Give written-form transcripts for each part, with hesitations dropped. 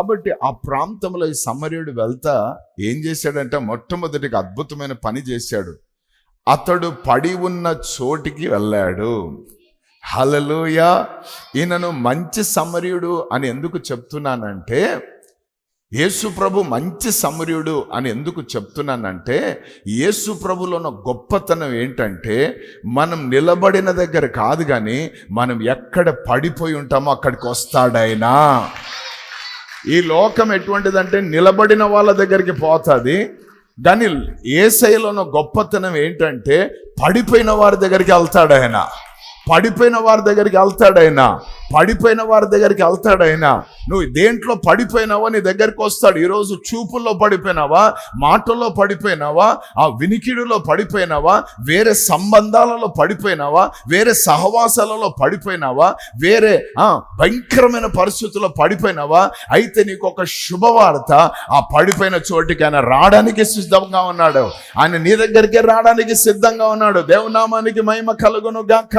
కాబట్టి ఆ ప్రాంతంలో ఈ సమరయుడు వెళ్తా ఏం చేశాడంటే మొట్టమొదటిగా అద్భుతమైన పని చేశాడు. అతడు పడి ఉన్న చోటికి వెళ్ళాడు. హల్లెలూయా. ఈయనను మంచి సమరయుడు అని ఎందుకు చెప్తున్నానంటే, యేసు ప్రభు మంచి సమరయుడు అని ఎందుకు చెప్తున్నానంటే, యేసు ప్రభులో ఉన్న గొప్పతనం ఏంటంటే, మనం నిలబడిన దగ్గర కాదు కానీ మనం ఎక్కడ పడిపోయి ఉంటామో అక్కడికి వస్తాడైనా. ఈ లోకం ఎటువంటిదంటే నిలబడిన వాళ్ళ దగ్గరికి పోతుంది, కానీ యేసయ్యలో ఉన్న గొప్పతనం ఏంటంటే పడిపోయిన వారి దగ్గరికి వెళ్తాడాయన. పడిపోయిన వారి దగ్గరికి వెళ్తాడైనా. పడిపోయిన వారి దగ్గరికి వెళ్తాడైనా. నువ్వు దేంట్లో పడిపోయినావో నీ దగ్గరికి వస్తాడు. ఈరోజు చూపుల్లో పడిపోయినావా, మాటల్లో పడిపోయినావా, ఆ వినికిడిలో పడిపోయినావా, వేరే సంబంధాలలో పడిపోయినావా, వేరే సహవాసాలలో పడిపోయినావా, వేరే భయంకరమైన పరిస్థితుల్లో పడిపోయినావా, అయితే నీకు ఒక శుభవార్త, ఆ పడిపోయిన చోటికి ఆయన రావడానికి సిద్ధంగా ఉన్నాడు. ఆయన నీ దగ్గరికి రావడానికి సిద్ధంగా ఉన్నాడు. దేవునామానికి మహిమ కలుగును గాక.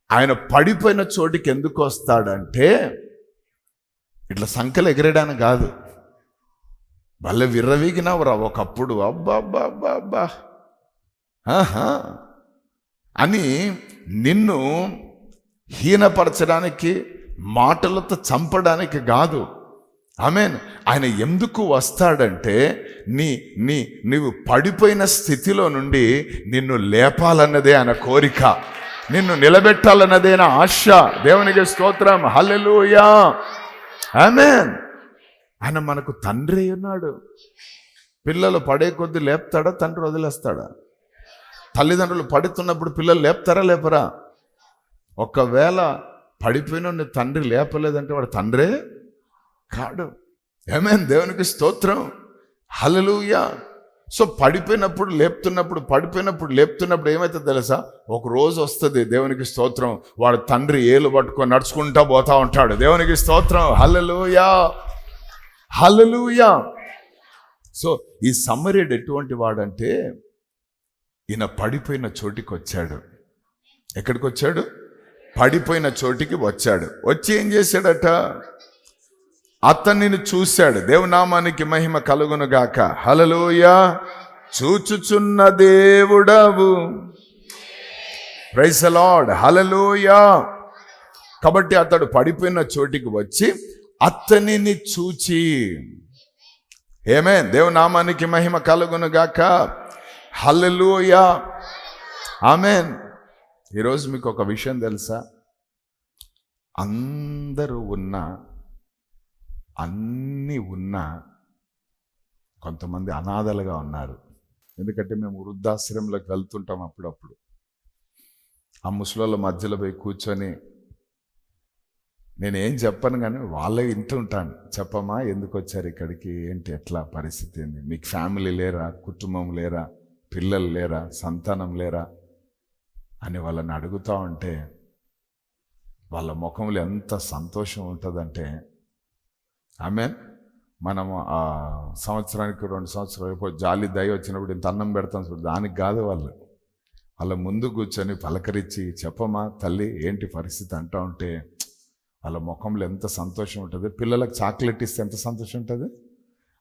ఆయన పడిపోయిన చోటికి ఎందుకు వస్తాడంటే ఇట్లా సంకలు ఎగరేయడానికి కాదు. భలే విర్రవీగినవరా ఒకప్పుడు, అబ్బా అబ్బా అబ్బా అబ్బా అని నిన్ను హీనపరచడానికి, మాటలతో చంపడానికి కాదు. ఆమేన్. ఆయన ఎందుకు వస్తాడంటే నీవు పడిపోయిన స్థితిలో నుండి నిన్ను లేపాలన్నదే ఆయన కోరిక, నిన్ను నిలబెట్టాలన్నదే నా ఆశ. దేవునికి స్తోత్రం. హల్లెలూయా. ఆమేన్. ఆయన మనకు తండ్రి ఉన్నాడు. పిల్లలు పడే కొద్దీ లేపుతాడా, తండ్రి వదిలేస్తాడా? తల్లిదండ్రులు పడుతున్నప్పుడు పిల్లలు లేపుతారా, లేపరా? ఒకవేళ పడిపోయిన తండ్రి లేపలేదంటే వాడు తండ్రే కాడు. ఆమేన్. దేవునికి స్తోత్రం. హల్లెలూయా. సో పడిపోయినప్పుడు లేపుతున్నప్పుడు ఏమైతుంది తెలుసా? ఒక రోజు వస్తుంది, దేవునికి స్తోత్రం, వాడు తండ్రి ఏలు పట్టుకొని నడుచుకుంటా పోతా ఉంటాడు. దేవునికి స్తోత్రం. హల్లెలూయా. హల్లెలూయా. సో ఈ సమరయుడు ఎటువంటి వాడంటే, ఈయన పడిపోయిన చోటికి వచ్చాడు. ఎక్కడికి వచ్చాడు? పడిపోయిన చోటికి వచ్చాడు. వచ్చి ఏం చేశాడట? అతనిని చూశాడు. దేవునామానికి మహిమ కలుగును గాక. హల్లెలూయా. చూచుచున్న దేవుడవు. Praise the lord. హల్లెలూయా. కాబట్టి అతడు పడిపోయిన చోటికి వచ్చి అతనిని చూచి, ఆమేన్, దేవునామానికి మహిమ కలుగును గాక. హల్లెలూయా. ఆమేన్. ఈరోజు మీకు ఒక విషయం తెలుసా? అందరూ అన్నీ ఉన్నా కొంతమంది అనాథలుగా ఉన్నారు. ఎందుకంటే మేము వృద్ధాశ్రమంలోకి వెళ్తుంటాం అప్పుడప్పుడు. ఆ ముసలోళ్ళ మధ్యలో పోయి కూర్చొని నేనేం చెప్పను కానీ వాళ్ళే వింటుంటాను. చెప్పమ్మా, ఎందుకు వచ్చారు ఇక్కడికి, ఏంటి, ఎట్లా పరిస్థితి ఏంది, మీకు ఫ్యామిలీ లేరా, కుటుంబం లేరా, పిల్లలు లేరా, సంతానం లేరా అని వాళ్ళని అడుగుతూ ఉంటే వాళ్ళ ముఖంలో ఎంత సంతోషం ఉంటుందంటే, ఆమేన్. మనము ఆ సంవత్సరానికి 2 సంవత్సరాలు జాలి దయ వచ్చినప్పుడు ఇంత అన్నం పెడతాం చూడు, దానికి కాదు. వాళ్ళ ముందు కూర్చొని పలకరించి, చెప్పమ్మా తల్లి ఏంటి పరిస్థితి అంటూ ఉంటే వాళ్ళ ముఖంలో ఎంత సంతోషం ఉంటుంది. పిల్లలకు చాక్లెట్ ఇస్తే ఎంత సంతోషం ఉంటుంది,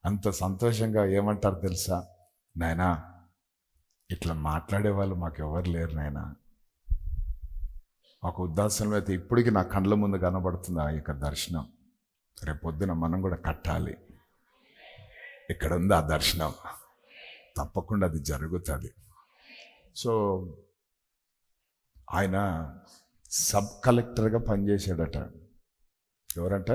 అంత సంతోషంగా ఏమంటారు తెలుసా? నాయనా, ఇట్లా మాట్లాడే వాళ్ళు మాకు ఎవరు లేరు నాయనా. ఒక ఉద్దాసంలో అయితే ఇప్పటికీ నా కండ్ల ముందు కనబడుతుంది ఆ యొక్క దర్శనం. రేపొద్దున మనం కూడా కట్టాలి. ఇక్కడ ఉంది ఆ దర్శనం, తప్పకుండా అది జరుగుతుంది. సో ఆయన సబ్ కలెక్టర్గా పనిచేశాడట. ఎవరంట?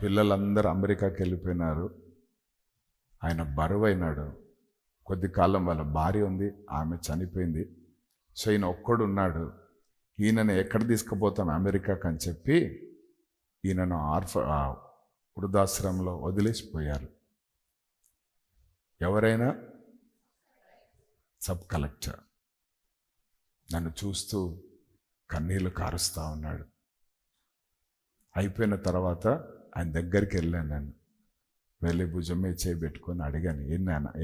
పిల్లలందరూ అమెరికాకి వెళ్ళిపోయినారు. ఆయన బరువైనాడు. కొద్ది కాలం వాళ్ళ భార్య ఉంది, ఆమె చనిపోయింది. సో ఈయన ఒక్కడు ఉన్నాడు. ఈయనను ఎక్కడ తీసుకుపోతాం అమెరికాకి అని చెప్పి ఈయనను వృద్ధాశ్రమంలో వదిలేసిపోయారు. ఎవరైనా? Sub collector. నన్ను చూస్తూ కన్నీళ్లు కారుస్తూ ఉన్నాడు. అయిపోయిన తర్వాత ఆయన దగ్గరికి వెళ్ళాను. నేను వెళ్ళి భుజం మీద చేయబెట్టుకొని అడిగాను,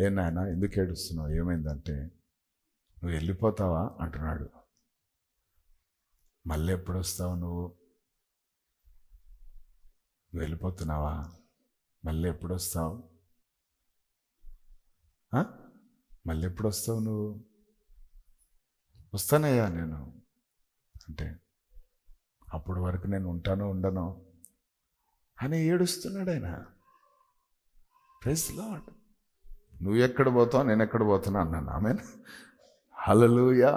ఏ నాయనా ఎందుకు ఏడుస్తున్నావు, ఏమైందంటే, నువ్వు వెళ్ళిపోతావా అంటున్నాడు. మళ్ళీ ఎప్పుడు వస్తావు నువ్వు? నువ్వు వెళ్ళిపోతున్నావా? మళ్ళీ ఎప్పుడు వస్తావు? మళ్ళీ ఎప్పుడు వస్తావు నువ్వు? వస్తానయ్యా నేను అంటే, అప్పటి వరకు నేను ఉంటానో ఉండనో అని ఏడుస్తున్నాడు ఆయన. Praise Lord. నువ్వు ఎక్కడ పోతావు, నేను ఎక్కడ పోతున్నా అన్నాను. ఆమేన్. హల్లెలూయా.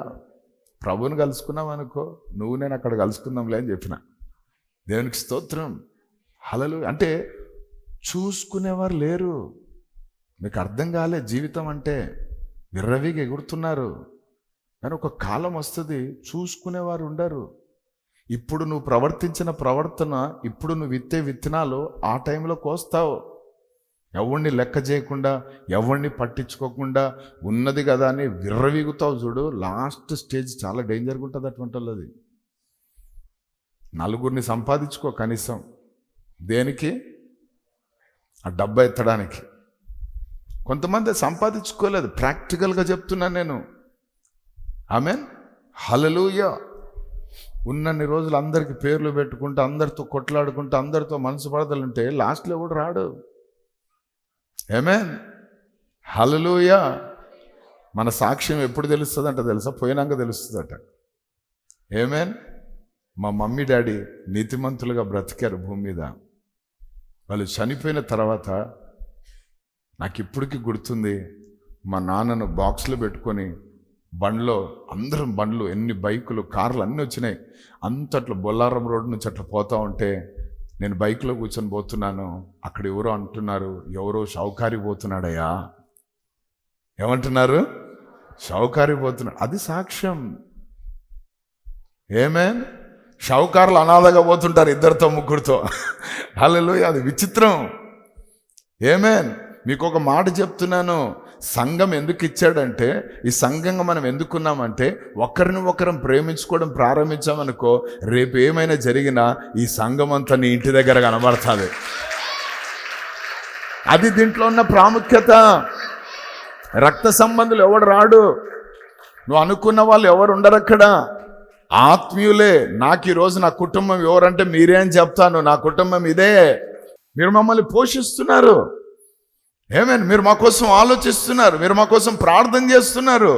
ప్రభువుని కలుసుకున్నావు అనుకో, నువ్వు నేను అక్కడ కలుసుకుందాంలే అని చెప్పిన. దేవునికి స్తోత్రం. హల్లెలూయా. అంటే చూసుకునేవారు లేరు. మీకు అర్థం కాలే జీవితం అంటే. విర్రవిగా ఎగురుతున్నారు, కానీ ఒక కాలం వస్తుంది చూసుకునేవారు ఉండరు. ఇప్పుడు నువ్వు ప్రవర్తించిన ప్రవర్తన, ఇప్పుడు నువ్వు విత్తే విత్తనాలు ఆ టైంలో కోస్తావు. ఎవరిని లెక్క చేయకుండా, ఎవరిని పట్టించుకోకుండా ఉన్నది కదా అని విర్రవీగుతావు చూడు. లాస్ట్ స్టేజ్ చాలా డేంజర్గా ఉంటుంది అటువంటి వాళ్ళది. నలుగురిని సంపాదించుకో కనీసం. దేనికి? ఆ డబ్బు ఎత్తడానికి. కొంతమంది సంపాదించుకోలేదు. ప్రాక్టికల్గా చెప్తున్నాను నేను. ఆమేన్. హల్లెలూయా. ఉన్నన్ని రోజులు అందరికి పేర్లు పెట్టుకుంటూ, అందరితో కొట్లాడుకుంటూ, అందరితో మనసు పడదలుంటే లాస్ట్లో కూడా రాడు. ఆమేన్. హల్లెలూయా. మన సాక్ష్యం ఎప్పుడు తెలుస్తుందంట తెలుసా? పోయినాక తెలుస్తుందట. ఆమేన్. మా మమ్మీ డాడీ నీతిమంతులుగా బ్రతికారు భూమి మీద. వాళ్ళు చనిపోయిన తర్వాత నాకు ఇప్పటికీ గుర్తుంది, మా నాన్నను బాక్స్లో పెట్టుకొని బండ్లో, అందరం బండ్లు, ఎన్ని బైకులు, కార్లు అన్నీ వచ్చినాయి. అంతట్లో బొల్లారం రోడ్డు నుంచి అట్లా పోతూ ఉంటే నేను బైక్లో కూర్చొని పోతున్నాను. అక్కడ ఎవరో అంటున్నారు, ఎవరో షౌకారి పోతున్నాడయ్యా. ఏమంటున్నారు? షౌకారి పోతున్నాడు. అది సాక్ష్యం. ఆమేన్. షౌకారులు అనాథగా పోతుంటారు ఇద్దరితో ముగ్గురితో. హల్లెలూయా. అది విచిత్రం. ఆమేన్. మీకు ఒక మాట చెప్తున్నాను, సంఘం ఎందుకు ఇచ్చాడంటే, ఈ సంఘంగా మనం ఎందుకున్నామంటే, ఒకరిని ఒకరం ప్రేమించుకోవడం ప్రారంభించామనుకో, రేపు ఏమైనా జరిగినా ఈ సంఘం అంతా నీ ఇంటి దగ్గర కనబడుతుంది. అది దీంట్లో ఉన్న ప్రాముఖ్యత. రక్త సంబంధులు ఎవడు రాడు, నువ్వు అనుకున్న వాళ్ళు ఎవరు ఉండరు అక్కడ. ఆత్మీయులే. నాకు ఈరోజు నా కుటుంబం ఎవరంటే మీరే అని చెప్తాను. నా కుటుంబం ఇదే. మీరు మమ్మల్ని పోషిస్తున్నారు. ఏమేన్. మీరు మా కోసం ఆలోచిస్తున్నారు, మీరు మా కోసం ప్రార్థన చేస్తున్నారు,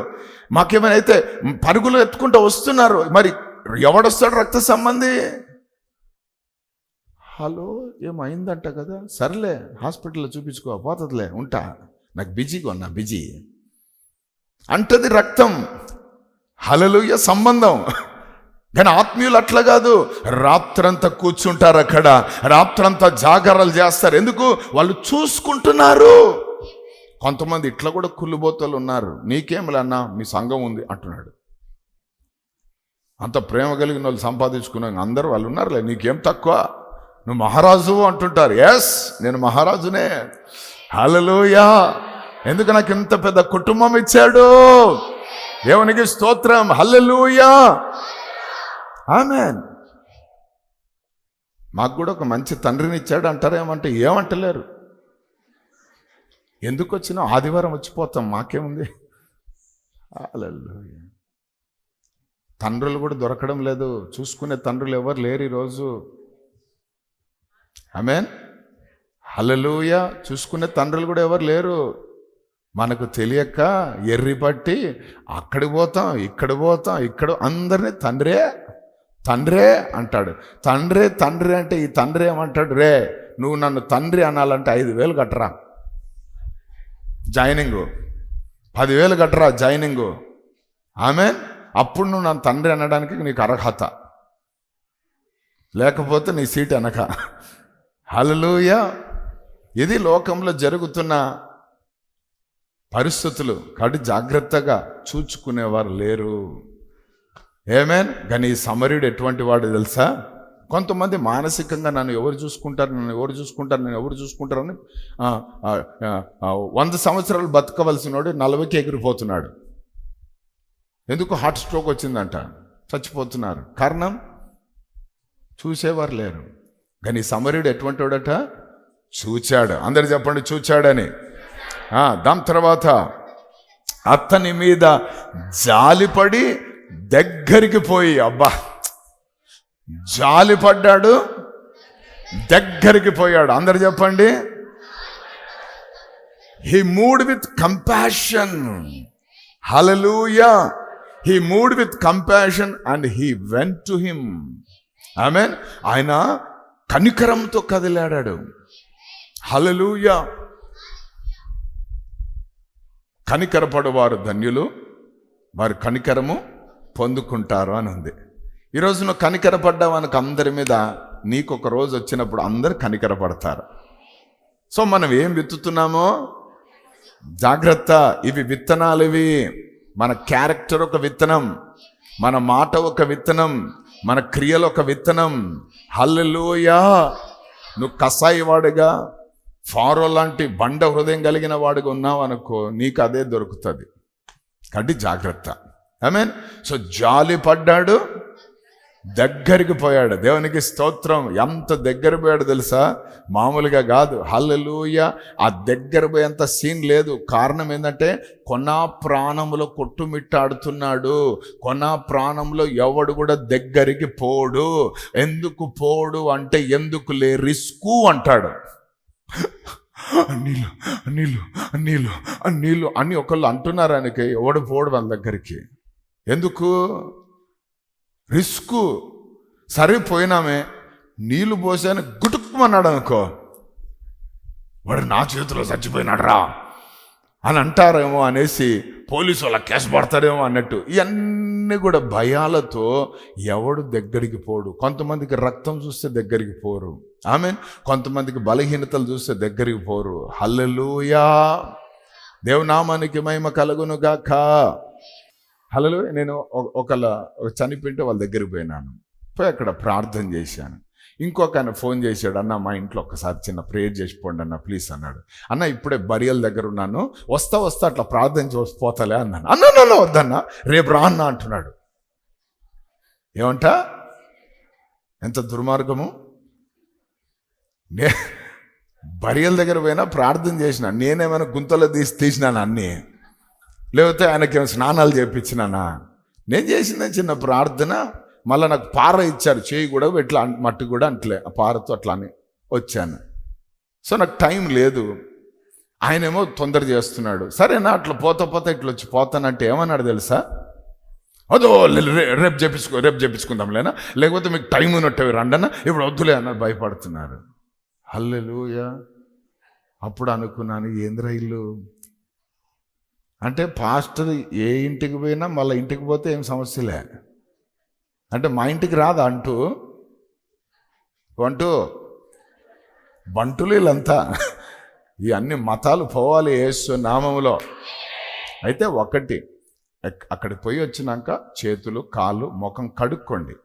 మాకేమైనా అయితే పరుగులు ఎత్తుకుంటూ వస్తున్నారు. మరి ఎవడొస్తాడు రక్త సంబంధి? హలో, ఏమైందంట కదా, సర్లే హాస్పిటల్లో చూపించుకో, పోతుందిలే, ఉంటా, నాకు బిజీగా ఉన్నా, బిజీ అంటది రక్తం. హల్లెలూయా. సంబంధం. కానీ ఆత్మీయులు అట్లా కాదు. రాత్రంతా కూర్చుంటారు అక్కడ, రాత్రంతా జాగరాలు చేస్తారు. ఎందుకు? వాళ్ళు చూసుకుంటున్నారు. కొంతమంది ఇట్లా కూడా కుళ్ళుబోతలు ఉన్నారు. నీకేమిలే అన్నా, మీ సంఘం ఉంది అంటున్నాడు. అంత ప్రేమ కలిగిన వాళ్ళు సంపాదించుకున్నాం అందరూ వాళ్ళు ఉన్నారులే, నీకేం తక్కువ, నువ్వు మహారాజు అంటుంటారు. ఎస్, నేను మహారాజునే. హల్లెలూయా. ఎందుకు నాకు ఇంత పెద్ద కుటుంబం ఇచ్చాడు. దేవునికి స్తోత్రం. హల్లెలూయా. ఆమేన్. మాకు కూడా ఒక మంచి తండ్రిని ఇచ్చాడు అంటారేమంటే ఏమంటలేరు. ఎందుకు వచ్చినా ఆదివారం వచ్చిపోతాం, మాకేముంది. హల్లెలూయా. తండ్రులు కూడా దొరకడం లేదు, చూసుకునే తండ్రులు ఎవరు లేరు ఈరోజు. ఆమేన్. హల్లెలూయా. చూసుకునే తండ్రులు కూడా ఎవరు లేరు. మనకు తెలియక ఎర్రి పట్టి అక్కడికి పోతాం, ఇక్కడ పోతాం, ఇక్కడ అందరినీ తండ్రే తండ్రే అంటాడు. తండ్రే తండ్రి అంటే ఈ తండ్రి ఏమంటాడు, రే నువ్వు నన్ను తండ్రి అనాలంటే 5,000 కట్టరా జాయినింగు, 10,000 కట్టరా జాయినింగు. ఆమేన్. అప్పుడు నువ్వు నన్ను తండ్రి అనడానికి నీకు అర్హత, లేకపోతే నీ సీట్ అనక. హల్లెలూయా. ఇది లోకంలో జరుగుతున్న పరిస్థితులు. కాబట్టి జాగ్రత్తగా చూచుకునేవారు లేరు. ఆమేన్. కానీ ఈ సమరయుడు ఎటువంటి వాడు తెలుసా? కొంతమంది మానసికంగా నన్ను ఎవరు చూసుకుంటారు, నన్ను ఎవరు చూసుకుంటారు, నన్ను ఎవరు చూసుకుంటారని 100 సంవత్సరాలు బతకవలసిన వాడు 40కి ఎగిరిపోతున్నాడు. ఎందుకు? హార్ట్ స్ట్రోక్ వచ్చిందంట, చచ్చిపోతున్నారు. కారణం? చూసేవారు లేరు. కానీ ఈ సమరయుడు ఎటువంటి వాడట? చూచాడు. అందరు చెప్పండి, చూచాడని. దాని తర్వాత అతని మీద జాలిపడి దగ్గరికి పోయి, అబ్బా, జాలిపడ్డాడు, దగ్గరికి పోయాడు. అందరు చెప్పండి. He moved with compassion. Hallelujah. He moved with compassion and he went to him. Amen. ఆయన కనికరంతో కదిలాడాడు. హల్లెలూయా. కనికరపడువారు ధన్యులు, వారు కనికరము పొందుకుంటారు అని ఉంది. ఈరోజు నువ్వు కనికరపడ్డావు అనుకో అందరి మీద, నీకు ఒక రోజు వచ్చినప్పుడు అందరు కనికరపడతారు. సో మనం ఏం విత్తుతున్నామో జాగ్రత్త. ఇవి విత్తనాలు. ఇవి మన క్యారెక్టర్ ఒక విత్తనం, మన మాట ఒక విత్తనం, మన క్రియలు ఒక విత్తనం. హల్లెలూయా. నువ్వు కసాయి వాడుగా, ఫారో లాంటి బండ హృదయం కలిగిన వాడుగా ఉన్నావు అనుకో, నీకు అదే దొరుకుతుంది. కాబట్టి జాగ్రత్త. ఆమేన్. సో జాలి పడ్డాడు, దగ్గరికి పోయాడు. దేవునికి స్తోత్రం. ఎంత దగ్గర పోయాడు తెలుసా? మామూలుగా కాదు. హల్లెలూయా. ఆ దగ్గర పోయేంత సీన్ లేదు. కారణం ఏంటంటే కొన ప్రాణంలో కొట్టుమిట్టాడుతున్నాడు. కొన ప్రాణంలో ఎవడు కూడా దగ్గరికి పోడు. ఎందుకు పోడు అంటే ఎందుకులే రిస్కు అంటాడు. నీళ్ళు నీళ్ళు నీళ్ళు నీళ్ళు అని ఒకళ్ళు అంటున్నారు. ఆయనకి ఎవడు పోడు వాళ్ళ దగ్గరికి. ఎందుకు? రిస్కు. సరిపోయినామే, నీళ్ళు పోసాను గుటుక్కుమన్నాడు అనుకో, వాడు నా చేతిలో చచ్చిపోయినాడు రా అని అంటారేమో అనేసి పోలీసు వాళ్ళ కేసు పడతారేమో అన్నట్టు. ఇవన్నీ కూడా భయాలతో ఎవడు దగ్గరికి పోడు. కొంతమందికి రక్తం చూస్తే దగ్గరికి పోరు. ఆమేన్. కొంతమందికి బలహీనతలు చూస్తే దగ్గరికి పోరు. హల్లెలూయా. దేవునామానికి మహిమ కలుగును గాక. హల్లెలూయా. నేను ఒకళ్ళ చనిపోయింటే వాళ్ళ దగ్గరికి పోయినాను. పోయి అక్కడ ప్రార్థన చేశాను. ఇంకొక ఆయన ఫోన్ చేశాడు, అన్న మా ఇంట్లో ఒకసారి చిన్న ప్రేయర్ చేసిపోండి అన్న ప్లీజ్ అన్నాడు. అన్న ఇప్పుడే బరియల దగ్గర ఉన్నాను, వస్తా అట్లా ప్రార్థన చేసి పోతలే అన్నాను. అన్న వద్దన్న, రేపు రా అన్న అంటున్నాడు. ఏమంట? ఎంత దుర్మార్గము. బరియల దగ్గర పోయినా ప్రార్థన చేసిన, నేనేమైనా గుంతలో తీసినాను అన్నీ, లేకపోతే ఆయనకేమో స్నానాలు చేయించినానా? నేను చేసిన చిన్న ప్రార్థన. మళ్ళీ నాకు పార ఇచ్చారు, చేయి కూడా ఇట్లా మట్టి కూడా అంటలే, ఆ పారతో అట్లా అని వచ్చాను. సో నాకు టైం లేదు. ఆయనేమో తొందర చేస్తున్నాడు. సరేనా అట్లా పోతా ఇట్లా వచ్చి పోతానంటే ఏమన్నాడు తెలుసా? అదో రేపు చేపించుకుందాం లేనా, లేకపోతే మీకు టైం ఉన్నట్టు రండన్నా, ఇప్పుడు వద్దులే అన్న భయపడుతున్నారు. హల్లెలూయా. అప్పుడు అనుకున్నాను, ఏంద్రా ఇల్లు అంటే పాస్టర్ ఏ ఇంటికి పోయినా మళ్ళీ ఇంటికి పోతే ఏం సమస్యలే అంటే మా ఇంటికి రాదా అంటూ బంటులు వీళ్ళంతా. ఈ అన్ని మతాలు పోవాలి యేసు నామములో. అయితే ఒకటి, అక్కడికి పోయి వచ్చినాక చేతులు కాళ్ళు ముఖం కడుక్కోండి,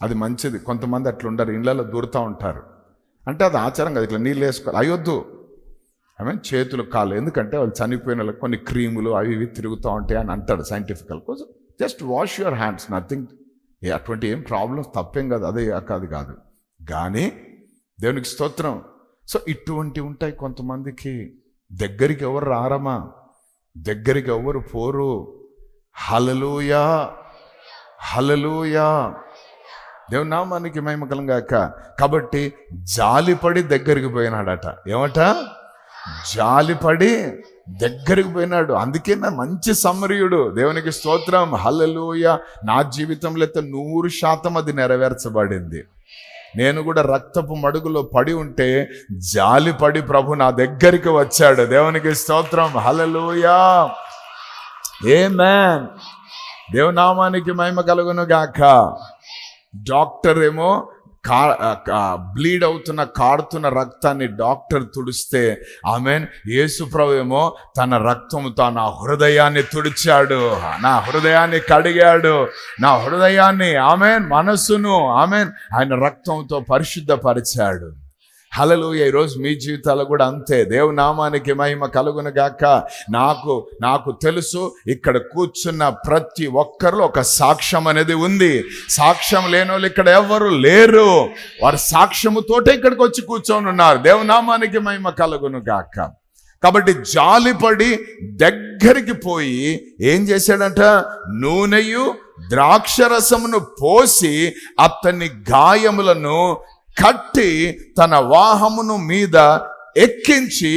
అది మంచిది. కొంతమంది అట్లా ఉండరు, ఇళ్ళలో దూరుతూ ఉంటారు. అంటే అది ఆచారం కదా, ఇట్లా నీళ్ళు వేసుకోవాలి. అయ్యొద్దు. చేతులు కాళ్ళు, ఎందుకంటే వాళ్ళు చనిపోయిన వాళ్ళకి కొన్ని క్రీములు అవి ఇవి తిరుగుతూ ఉంటాయి అని అంటాడు సైంటిఫికల్ కోసం. Just wash your hands, nothing. అటువంటి ఏం ప్రాబ్లమ్స్ తప్పేం కాదు, అదే కాదు. కానీ దేవునికి స్తోత్రం. సో ఇటువంటి ఉంటాయి కొంతమందికి. దగ్గరికి ఎవరు రారమా, దగ్గరికి ఎవరు పోరు. హల్లెలూయా. హల్లెలూయా. దేవుని నామానికి మహిమ కలుగాక. కాబట్టి జాలిపడి దగ్గరికి పోయినాడట. ఏమట? జాలిపడి దగ్గరికి పోయినాడు. అందుకే నా మంచి సమరయుడు. దేవునికి స్తోత్రం. హల్లెలూయా. నా జీవితంలో అయితే 100% అది నెరవేర్చబడింది. నేను కూడా రక్తపు మడుగులో పడి ఉంటే జాలిపడి ప్రభు నా దగ్గరికి వచ్చాడు. దేవునికి స్తోత్రం. హల్లెలూయా. ఆమేన్. దేవునామానికి మహిమ కలుగును గాక. డాక్టర్ ఏమో బ్లీడ్ అవుతున్న కాడుతున్న రక్తాన్ని డాక్టర్ తుడిస్తే, ఆమెన్, యేసు ప్రభు ఏమో తన రక్తంతో నా హృదయాన్ని తుడిచాడు, నా హృదయాన్ని కడిగాడు, నా హృదయాన్ని, ఆమెన్, మనస్సును, ఆమెన్, ఆయన రక్తంతో పరిశుద్ధపరిచాడు. హల్లెలూయా. ఈరోజు మీ జీవితాలు కూడా అంతే. దేవుని నామానికి మహిమ కలుగును గాక. నాకు తెలుసు, ఇక్కడ కూర్చున్న ప్రతి ఒక్కరిలో ఒక సాక్ష్యం అనేది ఉంది. సాక్ష్యం లేని వాళ్ళు ఇక్కడ ఎవరు లేరు. వారి సాక్ష్యముతోటే ఇక్కడికి వచ్చి కూర్చొని ఉన్నారు. దేవుని నామానికి మహిమ కలుగును గాక. కాబట్టి జాలిపడి దగ్గరికి పోయి ఏం చేశాడంట? నూనెయు ద్రాక్షరసమును పోసి అతని గాయములను కట్టి తన వాహమును మీద ఎక్కించి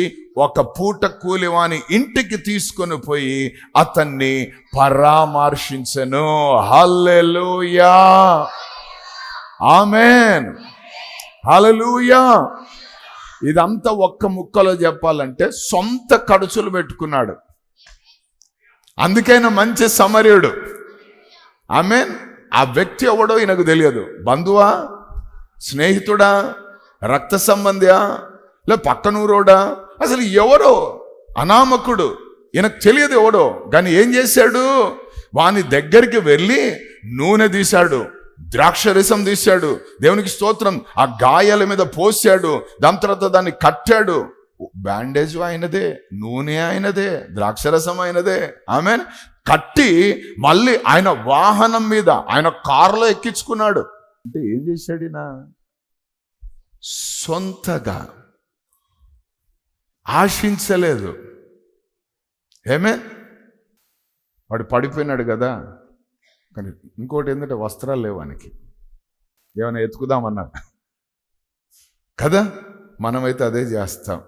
ఒక పూట కూలివాని ఇంటికి తీసుకొని పోయి అతన్ని పరామర్శించెను. హల్లెలూయా, ఆమేన్, హల్లెలూయా. ఇదంతా ఒక్క ముక్కలో చెప్పాలంటే సొంత ఖర్చులు పెట్టుకున్నాడు. అందుకైనా మంచి సమరయుడు. ఆమేన్. ఆ వ్యక్తి ఎవడో ఈయనకు తెలియదు. బంధువా, స్నేహితుడా, రక్త సంబంధియా, లే పక్కనూరోడా, అసలు ఎవరో అనామకుడు, ఈయనకు తెలియదు ఎవడో. కానీ ఏం చేశాడు? వాని దగ్గరికి వెళ్ళి నూనె తీశాడు, ద్రాక్షరసం తీశాడు, దేవునికి స్తోత్రం, ఆ గాయాల మీద పోసాడు, దాని తర్వాత దాన్ని కట్టాడు. బ్యాండేజ్ ఆయనదే, నూనె ఆయనదే, ద్రాక్షరసం ఆయనదే. ఆమేన్. కట్టి మళ్ళీ ఆయన వాహనం మీద, ఆయన కారులో ఎక్కించుకున్నాడు. అంటే ఏం చేశాడు ఈయన? సొంతగా ఆశించలేదు. ఆమేన్. వాడు పడిపోయినాడు కదా. కానీ ఇంకోటి ఏంటంటే వస్త్రాలు లేవు వానికి, ఏమైనా ఎత్తుకుదామన్నా కదా. మనమైతే అదే చేస్తాం.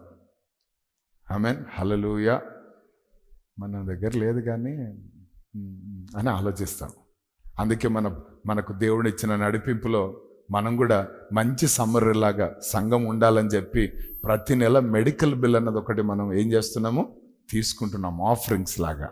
ఆమేన్, హల్లెలూయా. మన దగ్గర లేదు కానీ అని ఆలోచిస్తాం. అందుకే మనకు దేవుడు ఇచ్చిన నడిపింపులో మనం కూడా మంచి సమ్మర్లాగా సంఘం ఉండాలని చెప్పి ప్రతి నెల మెడికల్ బిల్ అన్నది ఒకటి మనం ఏం చేస్తున్నాము, తీసుకుంటున్నాం ఆఫరింగ్స్ లాగా.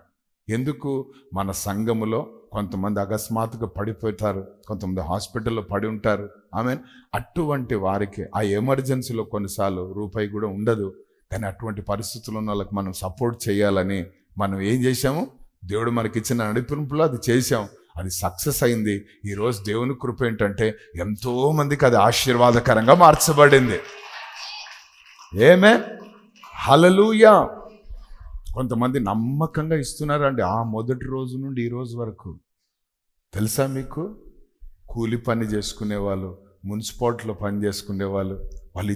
ఎందుకు? మన సంఘములో కొంతమంది అకస్మాత్తుగా పడిపోతారు, కొంతమంది హాస్పిటల్లో పడి ఉంటారు. ఆమెన్. అటువంటి వారికి ఆ ఎమర్జెన్సీలో కొన్నిసార్లు రూపాయి కూడా ఉండదు. కానీ అటువంటి పరిస్థితుల్లో ఉన్న వాళ్ళకి మనం సపోర్ట్ చేయాలని మనం ఏం చేశాము? దేవుడు మనకి ఇచ్చిన నడిపింపులో అది చేశాం. అది సక్సెస్ అయింది. ఈరోజు దేవుని కృప ఏంటంటే ఎంతో మందికి అది ఆశీర్వాదకరంగా మార్చబడింది. ఆమేన్, హల్లెలూయా. కొంతమంది నమ్మకంగా ఇస్తున్నారండి. ఆ మొదటి రోజు నుండి ఈ రోజు వరకు తెలుసా మీకు? కూలి పని చేసుకునే వాళ్ళు, మున్సిపాలిటీలో పని చేసుకునే వాళ్ళు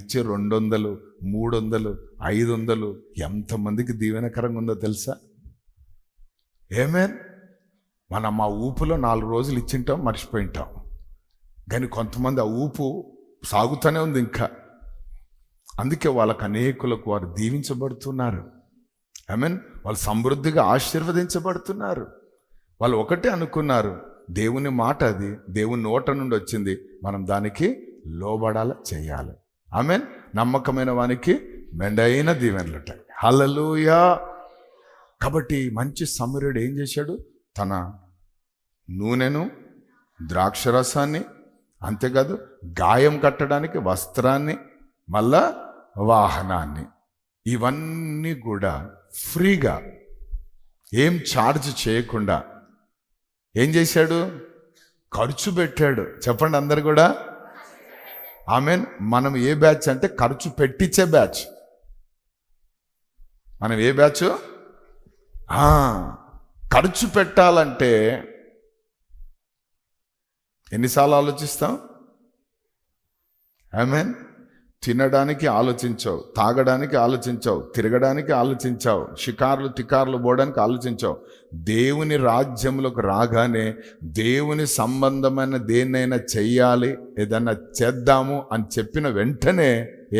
ఇచ్చే 200, 300, 500 ఎంతమందికి దీవెనకరంగా ఉందో తెలుసా? ఆమేన్. మనం మా ఊపులో 4 రోజులు ఇచ్చింటాం, మర్చిపోయింటాం. కానీ కొంతమంది ఆ ఊపు సాగుతూనే ఉంది ఇంకా. అందుకే వాళ్ళకు అనేకులకు వారు దీవించబడుతున్నారు. ఆమేన్. వాళ్ళు సమృద్ధిగా ఆశీర్వదించబడుతున్నారు. వాళ్ళు ఒకటే అనుకున్నారు, దేవుని మాట అది, దేవుని నోట నుండి వచ్చింది, మనం దానికి లోబడాల చేయాలి. ఆమేన్. నమ్మకమైన వానికి మెండైన దీవెనలు ఉంటాయి. హల్లెలూయా. కాబట్టి మంచి సమరయుడు ఏం చేశాడు? తన నూనెను, ద్రాక్షరసాన్ని, అంతేకాదు గాయం కట్టడానికి వస్త్రాన్ని, మళ్ళా వాహనాన్ని, ఇవన్నీ కూడా ఫ్రీగా ఏం ఛార్జ్ చేయకుండా ఏం చేశాడు? ఖర్చు పెట్టాడు. చెప్పండి అందరు కూడా ఆమేన్. మనం ఏ బ్యాచ్ అంటే ఖర్చు పెట్టించే బ్యాచ్. మనం ఏ బ్యాచ్? ఖర్చు పెట్టాలంటే ఎన్నిసార్లు ఆలోచిస్తాం? ఆమేన్. తినడానికి ఆలోచించావు, తాగడానికి ఆలోచించావు, తిరగడానికి ఆలోచించావు, షికార్లు తికార్లు పోవడానికి ఆలోచించావు. దేవుని రాజ్యంలోకి రాగానే దేవుని సంబంధమైన దేన్నైనా చెయ్యాలి, ఏదన్నా చేద్దాము అని చెప్పిన వెంటనే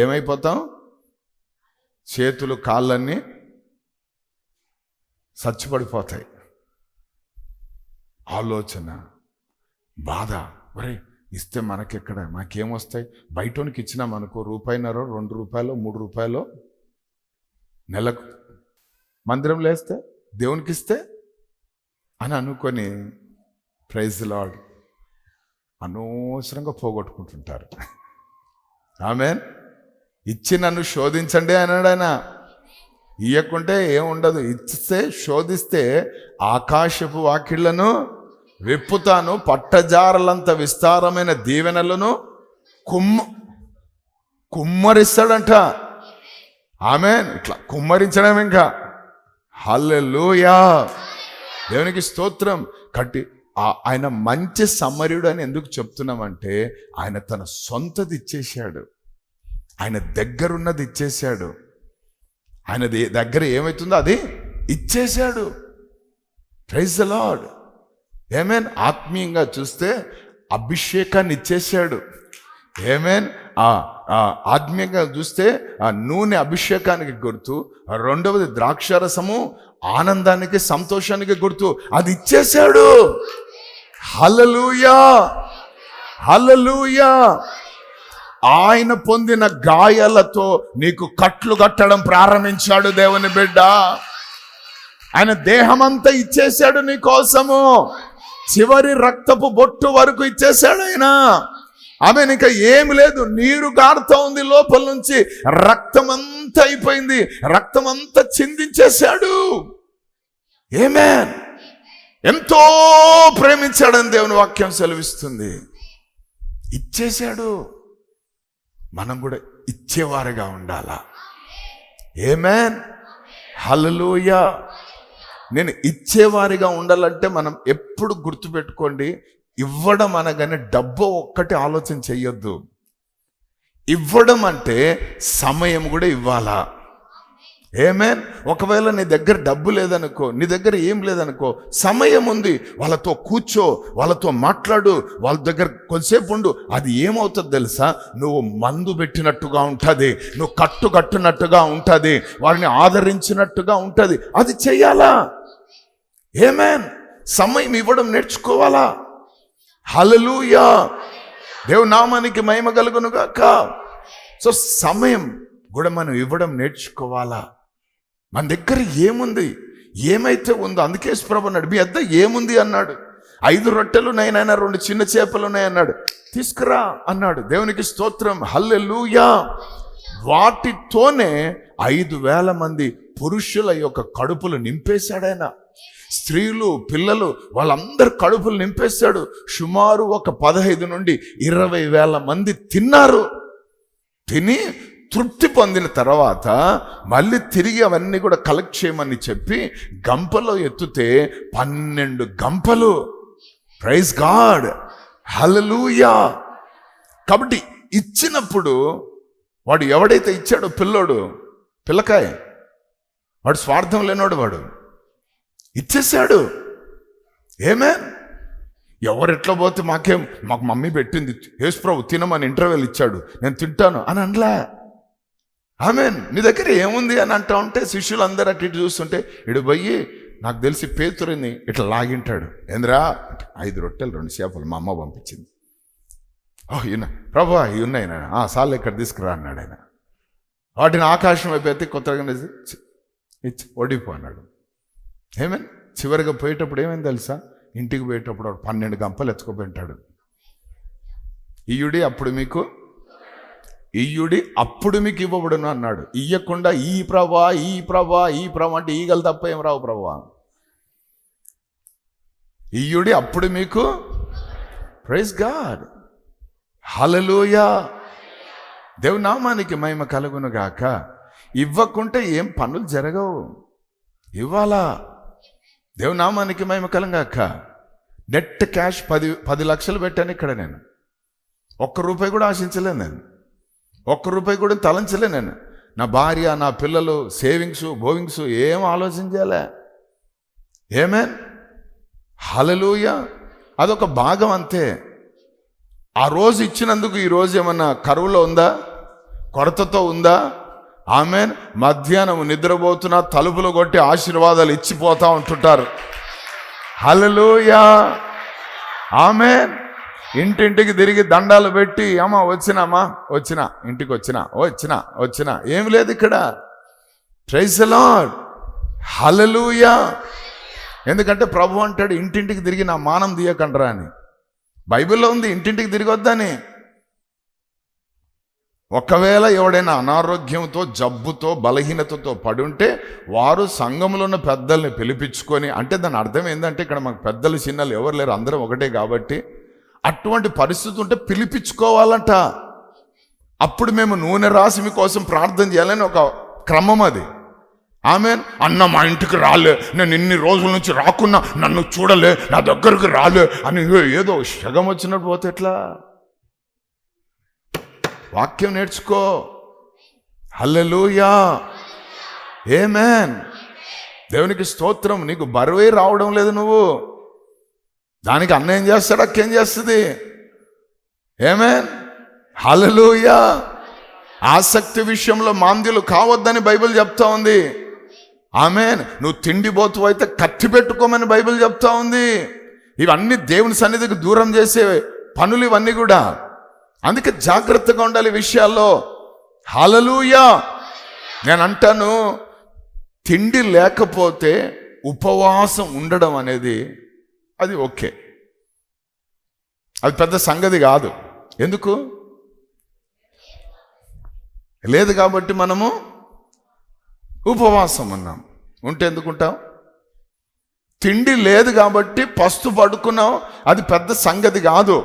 ఏమైపోతాం? చేతులు కాళ్ళన్నీ సచ్చిపడిపోతాయి. ఆలోచన, బాధ, ఒరే ఇస్తే మనకెక్కడ, మాకేమొస్తాయి? బయటోనికి ఇచ్చినాం అనుకో, రూపాయిన్నర, 2 రూపాయలు, 3 రూపాయలు నెలకు మందిరంలో వేస్తే, దేవునికి ఇస్తే అని అనుకొని ప్రైజ్ ది లార్డ్ అనవసరంగా పోగొట్టుకుంటుంటారు. ఆమేన్. ఇచ్చి నన్ను శోధించండి అన్నాడు ఆయన. ఇయ్యకుంటే ఏముండదు, ఇస్తే శోధిస్తే ఆకాశపు వాకిళ్లను విప్పుతాను, పట్టజారలంత విస్తారమైన దీవెనలను కుమ్మరిస్తాడంట. ఆమేన్. ఇట్లా కుమ్మరించడం ఇంకా. హల్లెలూయా, దేవునికి స్తోత్రం. కట్టి ఆయన మంచి సమరయుడు అని ఎందుకు చెప్తున్నామంటే ఆయన తన సొంతది ఇచ్చేశాడు, ఆయన దగ్గరున్నది ఇచ్చేశాడు, ఆయన దగ్గర ఏమవుతుందో అది ఇచ్చేశాడు. Praise the lord. ఆమేన్. ఆత్మీయంగా చూస్తే అభిషేకాన్ని ఇచ్చేశాడు, ఏమేన్ ఆత్మీయంగా చూస్తే ఆ నూనె అభిషేకానికి గుర్తు, రెండవది ద్రాక్షారసము ఆనందానికి సంతోషానికి గుర్తు. అది ఇచ్చేశాడు. హల్లెలూయా, హల్లెలూయా. ఆయన పొందిన గాయాలతో నీకు కట్లు కట్టడం ప్రారంభించాడు దేవుని బిడ్డ. ఆయన దేహమంతా ఇచ్చేశాడు నీ కోసము. చివరి రక్తపు బొట్టు వరకు ఇచ్చేశాడు ఆయన. ఆమె ఇంకా ఏమి లేదు, నీరు గారుతా ఉంది లోపల నుంచి, రక్తం అంతా అయిపోయింది, రక్తం అంతా చిందించేశాడు. ఆమేన్. ఎంతో ప్రేమించాడని దేవుని వాక్యం సెలవిస్తుంది. ఇచ్చేశాడు. మనం కూడా ఇచ్చేవారుగా ఉండాలా. ఆమేన్, హల్లెలూయా. నేను ఇచ్చేవారిగా ఉండాలంటే మనం ఎప్పుడు గుర్తుపెట్టుకోండి, ఇవ్వడం అనగానే డబ్బు ఒక్కటి ఆలోచన చెయ్యొద్దు. ఇవ్వడం అంటే సమయం కూడా ఇవ్వాలా. ఆమేన్. ఒకవేళ నీ దగ్గర డబ్బు లేదనుకో, నీ దగ్గర ఏం లేదనుకో, సమయం ఉంది, వాళ్ళతో కూర్చో, వాళ్ళతో మాట్లాడు, వాళ్ళ దగ్గర కొంతసేపు ఉండు. అది ఏమవుతుంది తెలుసా? నువ్వు మందు పెట్టినట్టుగా ఉంటుంది, నువ్వు కట్టునట్టుగా ఉంటుంది, వారిని ఆదరించినట్టుగా ఉంటుంది. అది చెయ్యాలా. ఆమేన్. సమయం ఇవ్వడం నేర్చుకోవాలా. హల్లెలూయా. దేవుని నామానికి మహిమ కలుగును గాక. సో సమయం కూడా మనం ఇవ్వడం నేర్చుకోవాలా. మన దగ్గర ఏముంది, ఏమైతే ఉందో, అందుకే యేసుప్రభు అన్నాడు, మీ వద్ద ఏముంది అన్నాడు. 5 రొట్టెలు నైనా 2 చిన్న చేపలు ఉన్నాయి అన్నాడు, తీసుకురా అన్నాడు. దేవునికి స్తోత్రం, హల్లెలూయా. వాటితోనే 5,000 మంది పురుషుల యొక్క కడుపులు నింపేశాడు ఆయన. స్త్రీలు, పిల్లలు, వాళ్ళందరు కడుపులు నింపేశాడు. సుమారు ఒక 15 నుండి 20,000 మంది తిన్నారు. తిని తృప్తి పొందిన తర్వాత మళ్ళీ తిరిగి అవన్నీ కూడా కలెక్ట్ చేయమని చెప్పి గంపలో ఎత్తుతే 12 గంపలు. ప్రైజ్ గాడ్, హల్లెలూయా. కాబట్టి ఇచ్చినప్పుడు వాడు ఎవడైతే ఇచ్చాడో, పిల్లకాయ, వాడు స్వార్థం లేనోడు, వాడు ఇచ్చేశాడు. ఆమేన్. ఎవరెట్లా పోతే మాకు మమ్మీ పెట్టింది, యేసుప్రభు తినమని ఇంటర్వెల్ ఇచ్చాడు, నేను తింటాను అని అనలే. ఆమేన్. నీ దగ్గర ఏముంది అని అంటా ఉంటే శిష్యులందరూ అటు ఇటు చూస్తుంటే, ఇడు పోయి నాకు తెలిసి పేతురుని ఇట్లా లాగింటాడు. ఏంద్రా, 5 రొట్టెలు 2 చేపలు మా అమ్మ పంపించింది. ఈయన ప్రభా ఇవి ఉన్నాయి, సార్లు ఇక్కడ తీసుకురా అన్నాడు ఆయన. వాటిని ఆకాశం అయిపోతే కొత్తగా ఇచ్చి ఒడిపో అన్నాడు. ఏమేన్. చివరిగా పోయేటప్పుడు ఏమైంది తెలుసా? ఇంటికి పోయేటప్పుడు 12 గంపలు ఎత్తుకుపోయింటాడు. ఇయ్యుడి అప్పుడు మీకు ఇవ్వబడును అన్నాడు. ఇయ్యకుండా ఈ ప్రభా అంటే ఈగలు తప్ప ఏం రావు ప్రభా. ఇయ్యుడి అప్పుడు మీకు. ప్రైజ్ గాడ్, హల్లెలూయా. దేవుని నామానికి మహిమ కలుగును గాక. ఇవ్వకుంటే ఏం పనులు జరగవు, ఇవ్వాలా. దేవుని నామానికి మహిమ కలుగాక. నెట్ క్యాష్ 10 లక్షలు పెట్టాను ఇక్కడ. నేను ₹1 కూడా ఆశించలేను, నేను ₹1 కూడా తలంచలే. నేను నా భార్య, నా పిల్లలు, సేవింగ్స్ ఏం ఆలోచించాలే. ఆమేన్, హల్లెలూయా. అదొక భాగం అంతే. ఆ రోజు ఇచ్చినందుకు ఈ రోజు ఏమన్నా కరువులో ఉందా, కొరతతో ఉందా? ఆమేన్. మధ్యాహ్నం నిద్రపోతున్నా తలుపులు కొట్టి ఆశీర్వాదాలు ఇచ్చిపోతా ఉంటుంటారు. హల్లెలూయా, ఆమేన్. ఇంటింటికి తిరిగి దండాలు పెట్టి, అమ్మా వచ్చినా ఇంటికి వచ్చినా ఏమి లేదు ఇక్కడ. ప్రైజ్ ది లార్డ్, హల్లెలూయా. ఎందుకంటే ప్రభు అంటాడు, ఇంటింటికి తిరిగి నా మానం తీయకండ్రా అని. బైబిల్లో ఉంది ఇంటింటికి తిరిగి వద్దని. ఒకవేళ ఎవడైనా అనారోగ్యంతో, జబ్బుతో, బలహీనతతో పడుంటే వారు సంఘంలో ఉన్న పెద్దల్ని పిలిపించుకొని, అంటే దాని అర్థం ఏంటంటే ఇక్కడ మాకు పెద్దలు చిన్నలు ఎవరు లేరు, అందరం ఒకటే కాబట్టి అటువంటి పరిస్థితి ఉంటే పిలిపించుకోవాలంట. అప్పుడు మేము నూనె రాసి మీకోసం ప్రార్థన చేయాలని ఒక క్రమం అది. ఆమేన్. అన్న మా ఇంటికి రాలే, నేను ఇన్ని రోజుల నుంచి రాకున్నా, నన్ను చూడలే, నా దగ్గరకు రాలే అని ఏదో శగం వచ్చినట్టు పోతే ఎట్లా? వాక్యం నేర్చుకో. హల్లెలూయా, ఆమేన్. దేవునికి స్తోత్రం. నీకు బరువే రావడం లేదు, నువ్వు దానికి అన్న ఏం చేస్తాడు, అక్కేం చేస్తుంది? ఆమేన్. హల్లెలూయా. ఆసక్తి విషయంలో మాంద్యులు కావద్దని బైబిల్ చెప్తా ఉంది. ఆమేన్. నువ్వు తిండిపోతు అయితే కత్తి పెట్టుకోమని బైబిల్ చెప్తా ఉంది. ఇవన్నీ దేవుని సన్నిధికి దూరం చేసే పనులు ఇవన్నీ కూడా. అందుకే జాగ్రత్తగా ఉండాలి విషయాల్లో. హల్లెలూయా. నేను అంటాను, తిండి లేకపోతే ఉపవాసం ఉండడం అనేది అది ఓకే, అది పెద్ద సంగతి కాదు. ఎందుకు లేదు కాబట్టి మనము ఉపవాసం ఉన్నాం. ఉంటే ఎందుకుంటాం? తిండి లేదు కాబట్టి పస్తు పడుకున్నాం, అది పెద్ద సంగతి కాదు.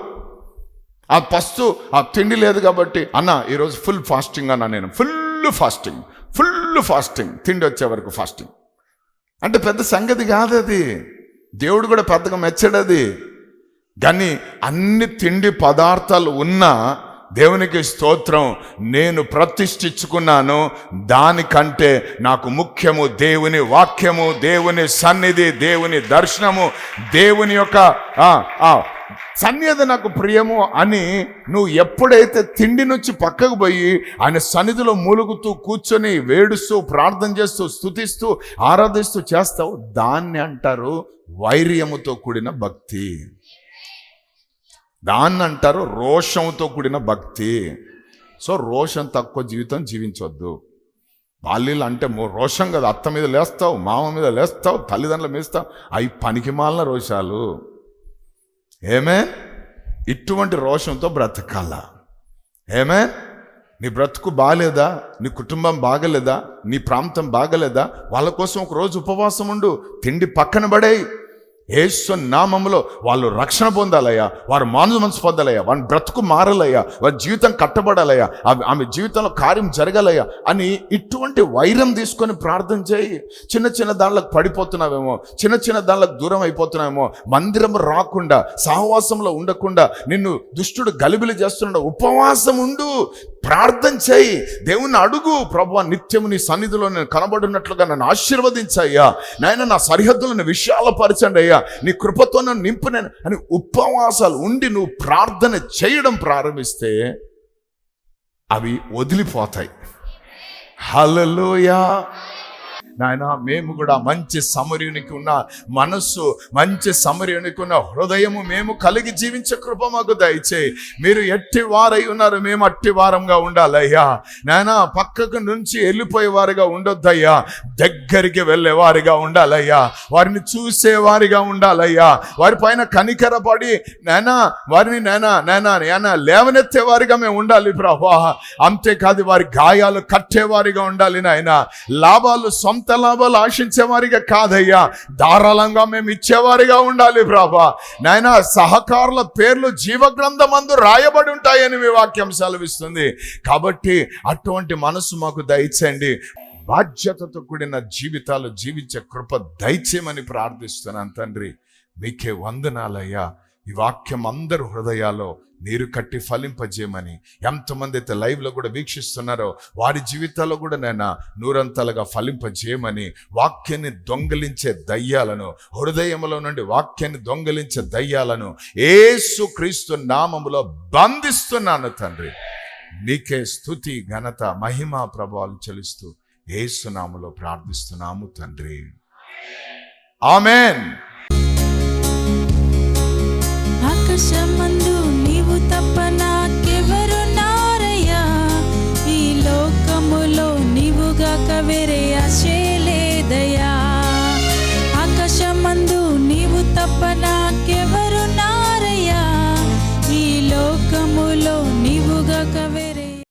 ఆ పస్తు ఆ తిండి లేదు కాబట్టి అన్న ఈరోజు ఫుల్ ఫాస్టింగ్ అన్నా, నేను ఫుల్ ఫాస్టింగ్ తిండి వచ్చే వరకు ఫాస్టింగ్ అంటే పెద్ద సంగతి కాదు. అది దేవుడు కూడా పెద్దగా మెచ్చడది. కానీ అన్ని తిండి పదార్థాలు ఉన్నా దేవునికి స్తోత్రం, నేను ప్రతిష్ఠించుకున్నాను. దానికంటే నాకు ముఖ్యము దేవుని వాక్యము, దేవుని సన్నిధి, దేవుని దర్శనము, దేవుని యొక్క సన్నిధి నాకు ప్రియము అని నువ్వు ఎప్పుడైతే తిండి నుంచి పక్కకు పోయి ఆయన సన్నిధిలో మూలుగుతూ కూర్చొని వేడుస్తూ ప్రార్థన చేస్తూ స్తుతిస్తూ ఆరాధిస్తూ చేస్తావు, దాన్ని అంటారు వైర్యముతో కూడిన భక్తి. దాన్ని అంటారు రోషంతో కూడిన భక్తి. సో రోషం తక్కువ జీవితం జీవించవద్దు. బాల్యలు అంటే రోషం కదా, అత్త మీద లేస్తావు, మామ మీద లేస్తావు, తల్లిదండ్రుల మేస్తావు, అవి పనికి మాలిన రోషాలు. ఏమేన్? ఇటువంటి రోషంతో బ్రతకాల. ఏమేన్? నీ బ్రతుకు బాగలేదా, నీ కుటుంబం బాగలేదా, నీ ప్రాంతం బాగలేదా, వాళ్ళ కోసం ఒక రోజు ఉపవాసం ఉండు. తిండి పక్కన పడేయి. యేసు నామములో వాళ్ళు రక్షణ పొందాలయ్యా, వారు మానవ మనసు పొందాలయ్యా, వారి బ్రతుకు మారాలయ్యా, వారి జీవితం కట్టబడాలయ్యా, ఆమె జీవితంలో కార్యం జరగాలయ్యా అని ఇటువంటి వైరం తీసుకొని ప్రార్థన చేయి. చిన్న చిన్న దానిలకు పడిపోతున్నావేమో, చిన్న చిన్న దానిలకు దూరం అయిపోతున్నావేమో, మందిరం రాకుండా సహవాసంలో ఉండకుండా నిన్ను దుష్టుడు గలిబిలి చేస్తున్నాడు. ఉపవాసం ఉండు, ప్రార్థన చేయి, దేవుణ్ణి అడుగు, ప్రభువా నిత్యము నీ సన్నిధిలో నేను కనబడినట్లుగా నన్ను ఆశీర్వదించయ్యా, నాయన నా సరిహద్దులను విశాలపరచండి అయ్యా, నీ కృపతో నన్ను నింపునేను అని ఉపవాసాలు ఉండి నువ్వు ప్రార్థన చేయడం ప్రారంభిస్తే అవి వదిలిపోతాయి. హల్లెలూయా. నాయన మేము కూడా మంచి సమరయునికి ఉన్న మనస్సు, మంచి సమరయునికి ఉన్న హృదయము మేము కలిగి జీవించే కృప మాకు దయచేయి. మీరు ఎట్టి వారై ఉన్నారు, మేము అట్టి వారంగా ఉండాలయ్యా. నాయన పక్కకు నుంచి వెళ్ళిపోయేవారిగా ఉండొద్దయ్యా, దగ్గరికి వెళ్ళేవారిగా ఉండాలయ్యా, వారిని చూసేవారిగా ఉండాలయ్యా, వారి పైన కనికరపడి వారిని లేవనెత్తేవారిగా మేము ఉండాలి ప్రభువా. అంతేకాదు వారి గాయాలు కట్టేవారిగా ఉండాలి నాయన. సొంత లాభాలు ఆశించేవారిగా కాదయ్యా, ధారాళంగా మేము ఇచ్చేవారిగా ఉండాలి ప్రభా. నాయన సహకారుల పేర్లు జీవగ్రంథమందు రాయబడి ఉంటాయని మీ వాక్యం సెలవిస్తుంది. కాబట్టి అటువంటి మనసు మాకు దయచేయండి. బాధ్యతతో కూడిన జీవితాలు జీవించే కృప దయచేయమని ప్రార్థిస్తున్నాను తండ్రి. మీకే వందనాలయ్యా. ఈ వాక్యం అందరు హృదయాల్లో నీరు కట్టి ఫలింపజేయమని, ఎంతమంది అయితే లైవ్లో కూడా వీక్షిస్తున్నారో వారి జీవితాల్లో కూడా నేను నూరంతలుగా ఫలింపజేయమని, వాక్యాన్ని దొంగలించే దయ్యాలను, హృదయంలో నుండి వాక్యాన్ని దొంగలించే దయ్యాలను యేసు క్రీస్తు నామములో బంధిస్తున్నాను తండ్రి. నీకే స్తుతి, ఘనత, మహిమ, ప్రభావాలు చెల్లిస్తూ యేసు నామములో ప్రార్థిస్తున్నాము తండ్రి. ఆమేన్. ఆకాశమందు నీవు తప్ప